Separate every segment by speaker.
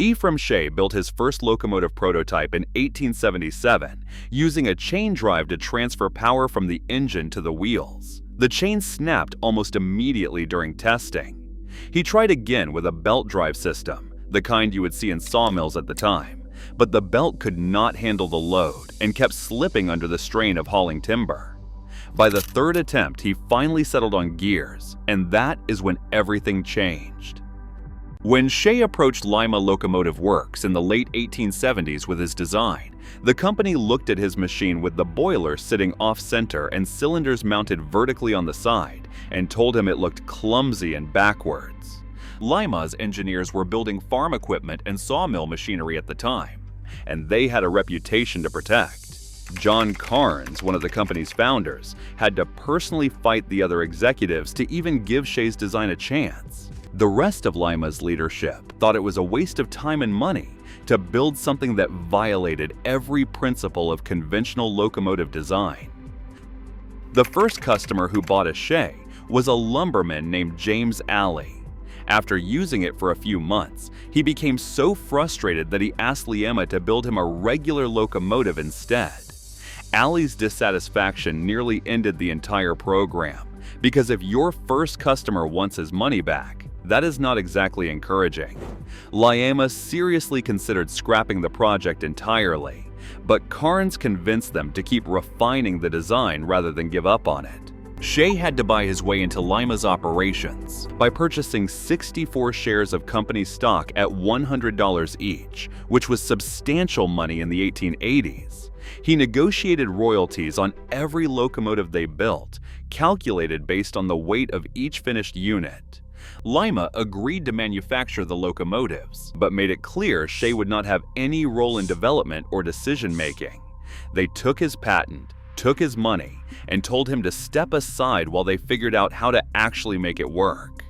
Speaker 1: Ephraim Shay built his first locomotive prototype in 1877, using a chain drive to transfer power from the engine to the wheels. The chain snapped almost immediately during testing. He tried again with a belt drive system, the kind you would see in sawmills at the time, but the belt could not handle the load and kept slipping under the strain of hauling timber. By the third attempt, he finally settled on gears, and that is when everything changed. When Shay approached Lima Locomotive Works in the late 1870s with his design, the company looked at his machine with the boiler sitting off-center and cylinders mounted vertically on the side and told him it looked clumsy and backwards. Lima's engineers were building farm equipment and sawmill machinery at the time, and they had a reputation to protect. John Carnes, one of the company's founders, had to personally fight the other executives to even give Shay's design a chance. The rest of Lima's leadership thought it was a waste of time and money to build something that violated every principle of conventional locomotive design. The first customer who bought a Shay was a lumberman named James Alley. After using it for a few months, he became so frustrated that he asked Lima to build him a regular locomotive instead. Alley's dissatisfaction nearly ended the entire program, because if your first customer wants his money back, that is not exactly encouraging. Lima seriously considered scrapping the project entirely, but Carnes convinced them to keep refining the design rather than give up on it. Shay had to buy his way into Lima's operations by purchasing 64 shares of company stock at $100 each, which was substantial money in the 1880s. He negotiated royalties on every locomotive they built, calculated based on the weight of each finished unit. Lima agreed to manufacture the locomotives, but made it clear Shay would not have any role in development or decision-making. They took his patent, took his money, and told him to step aside while they figured out how to actually make it work.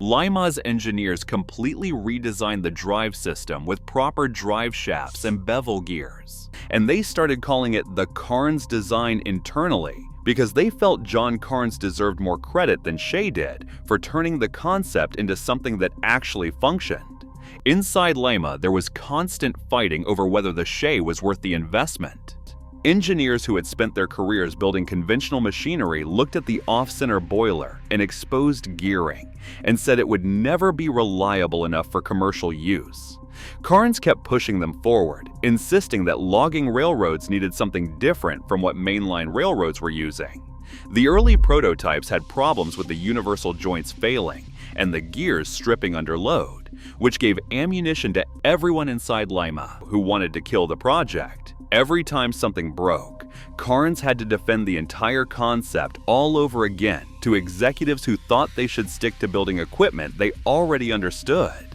Speaker 1: Lima's engineers completely redesigned the drive system with proper drive shafts and bevel gears, and they started calling it the Carnes design internally because they felt John Carnes deserved more credit than Shay did for turning the concept into something that actually functioned. Inside Lima, there was constant fighting over whether the Shay was worth the investment. Engineers who had spent their careers building conventional machinery looked at the off-center boiler and exposed gearing and said it would never be reliable enough for commercial use. Carnes kept pushing them forward, insisting that logging railroads needed something different from what mainline railroads were using. The early prototypes had problems with the universal joints failing and the gears stripping under load, which gave ammunition to everyone inside Lima who wanted to kill the project. Every time something broke, Carnes had to defend the entire concept all over again to executives who thought they should stick to building equipment they already understood.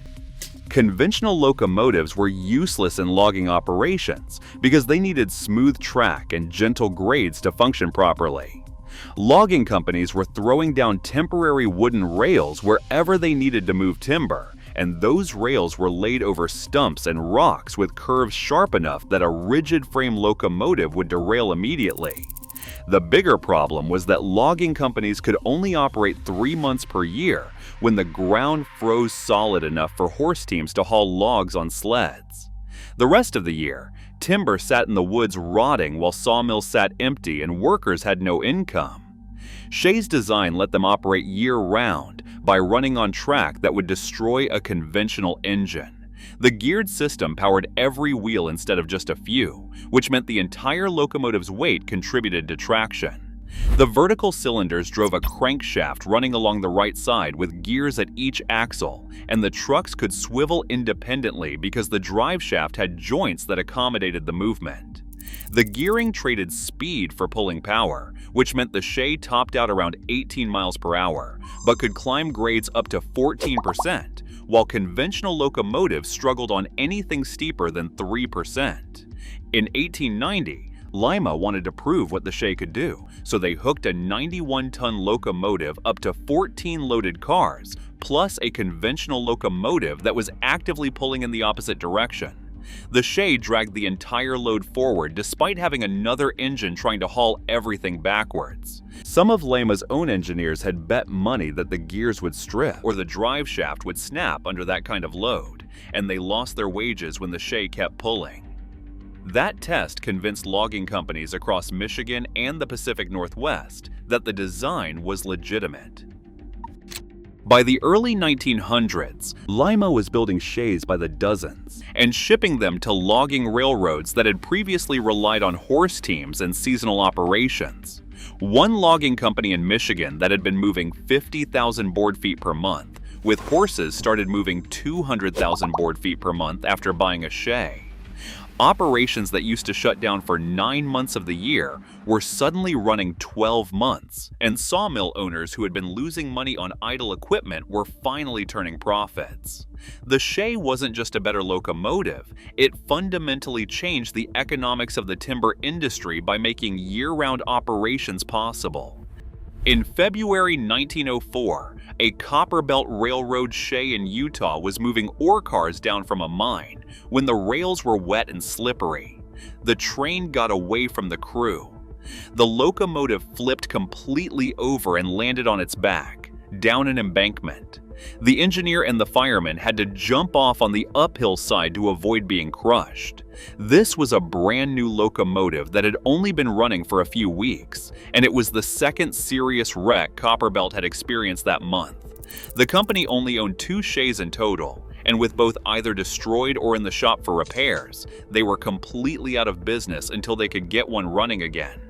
Speaker 1: Conventional locomotives were useless in logging operations because they needed smooth track and gentle grades to function properly. Logging companies were throwing down temporary wooden rails wherever they needed to move timber, and those rails were laid over stumps and rocks with curves sharp enough that a rigid frame locomotive would derail immediately. The bigger problem was that logging companies could only operate 3 months per year when the ground froze solid enough for horse teams to haul logs on sleds. The rest of the year, timber sat in the woods rotting while sawmills sat empty and workers had no income. Shay's design let them operate year-round by running on track that would destroy a conventional engine. The geared system powered every wheel instead of just a few, which meant the entire locomotive's weight contributed to traction. The vertical cylinders drove a crankshaft running along the right side with gears at each axle, and the trucks could swivel independently because the drive shaft had joints that accommodated the movement. The gearing traded speed for pulling power, which meant the Shay topped out around 18 miles per hour, but could climb grades up to 14%, while conventional locomotives struggled on anything steeper than 3%. In 1890, Lima wanted to prove what the Shay could do, so they hooked a 91-ton locomotive up to 14 loaded cars, plus a conventional locomotive that was actively pulling in the opposite direction. The Shay dragged the entire load forward despite having another engine trying to haul everything backwards. Some of Lima's own engineers had bet money that the gears would strip or the drive shaft would snap under that kind of load, and they lost their wages when the Shay kept pulling. That test convinced logging companies across Michigan and the Pacific Northwest that the design was legitimate. By the early 1900s, Lima was building Shays by the dozens and shipping them to logging railroads that had previously relied on horse teams and seasonal operations. One logging company in Michigan that had been moving 50,000 board feet per month, with horses started moving 200,000 board feet per month after buying a Shay. Operations that used to shut down for 9 months of the year were suddenly running 12 months, and sawmill owners who had been losing money on idle equipment were finally turning profits. The Shay wasn't just a better locomotive, it fundamentally changed the economics of the timber industry by making year-round operations possible. In February 1904, a Copper Belt Railroad Shay in Utah was moving ore cars down from a mine when the rails were wet and slippery. The train got away from the crew. The locomotive flipped completely over and landed on its back, down an embankment. The engineer and the fireman had to jump off on the uphill side to avoid being crushed. This was a brand new locomotive that had only been running for a few weeks, and it was the second serious wreck Copper Belt had experienced that month. The company only owned 2 Shays in total, and with both either destroyed or in the shop for repairs, they were completely out of business until they could get one running again.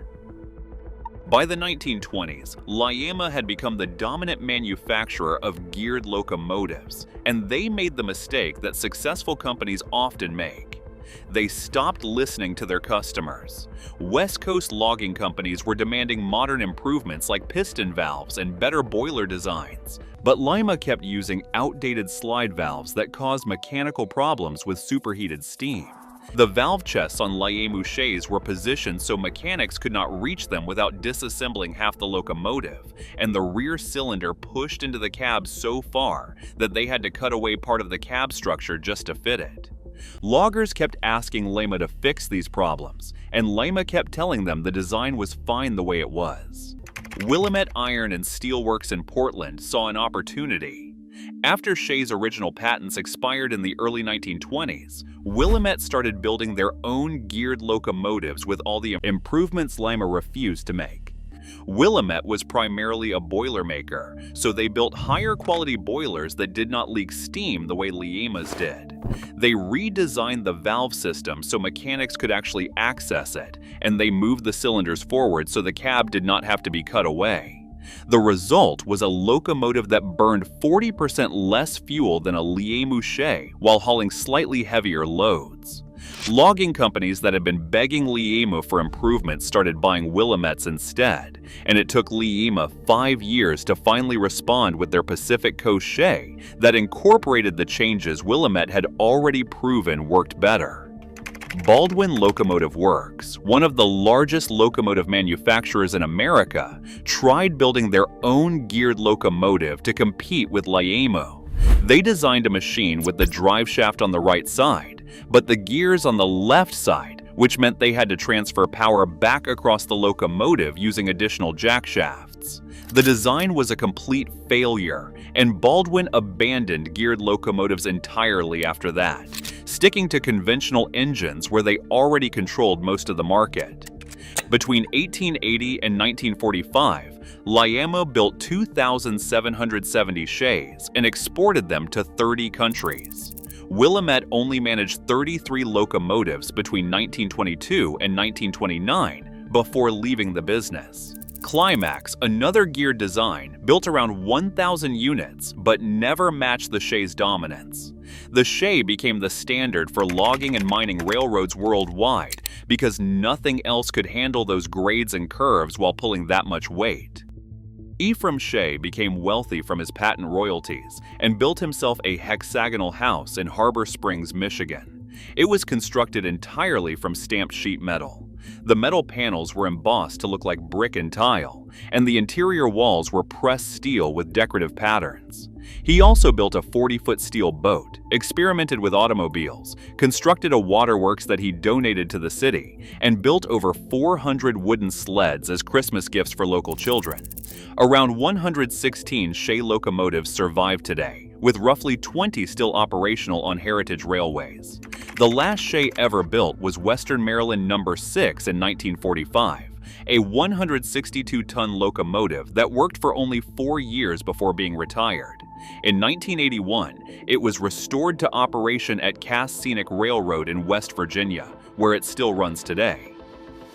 Speaker 1: By the 1920s, Lima had become the dominant manufacturer of geared locomotives, and they made the mistake that successful companies often make. They stopped listening to their customers. West Coast logging companies were demanding modern improvements like piston valves and better boiler designs, but Lima kept using outdated slide valves that caused mechanical problems with superheated steam. The valve chests on Lima Shays were positioned so mechanics could not reach them without disassembling half the locomotive, and the rear cylinder pushed into the cab so far that they had to cut away part of the cab structure just to fit it. Loggers kept asking Lima to fix these problems, and Lima kept telling them the design was fine the way it was. Willamette Iron and Steel Works in Portland saw an opportunity. After Shay's original patents expired in the early 1920s, Willamette started building their own geared locomotives with all the improvements Lima refused to make. Willamette was primarily a boiler maker, so they built higher quality boilers that did not leak steam the way Lima's did. They redesigned the valve system so mechanics could actually access it, and they moved the cylinders forward so the cab did not have to be cut away. The result was a locomotive that burned 40% less fuel than a Lima Shay while hauling slightly heavier loads. Logging companies that had been begging Lima for improvements started buying Willamettes instead, and it took Lima 5 years to finally respond with their Pacific Coast Shay that incorporated the changes Willamette had already proven worked better. Baldwin Locomotive Works, one of the largest locomotive manufacturers in America, tried building their own geared locomotive to compete with Lima. They designed a machine with the drive shaft on the right side, but the gears on the left side, which meant they had to transfer power back across the locomotive using additional jack shafts. The design was a complete failure, and Baldwin abandoned geared locomotives entirely after that, sticking to conventional engines where they already controlled most of the market. Between 1880 and 1945, Lima built 2,770 Shays and exported them to 30 countries. Willamette only managed 33 locomotives between 1922 and 1929 before leaving the business. Climax, another geared design, built around 1,000 units but never matched the Shay's dominance. The Shay became the standard for logging and mining railroads worldwide because nothing else could handle those grades and curves while pulling that much weight. Ephraim Shay became wealthy from his patent royalties and built himself a hexagonal house in Harbor Springs, Michigan. It was constructed entirely from stamped sheet metal. The metal panels were embossed to look like brick and tile, and the interior walls were pressed steel with decorative patterns. He also built a 40-foot steel boat, experimented with automobiles, constructed a waterworks that he donated to the city, and built over 400 wooden sleds as Christmas gifts for local children. Around 116 Shay locomotives survive today, with roughly 20 still operational on heritage railways. The last Shay ever built was Western Maryland No. 6 in 1945, a 162-ton locomotive that worked for only 4 years before being retired. In 1981, it was restored to operation at Cass Scenic Railroad in West Virginia, where it still runs today.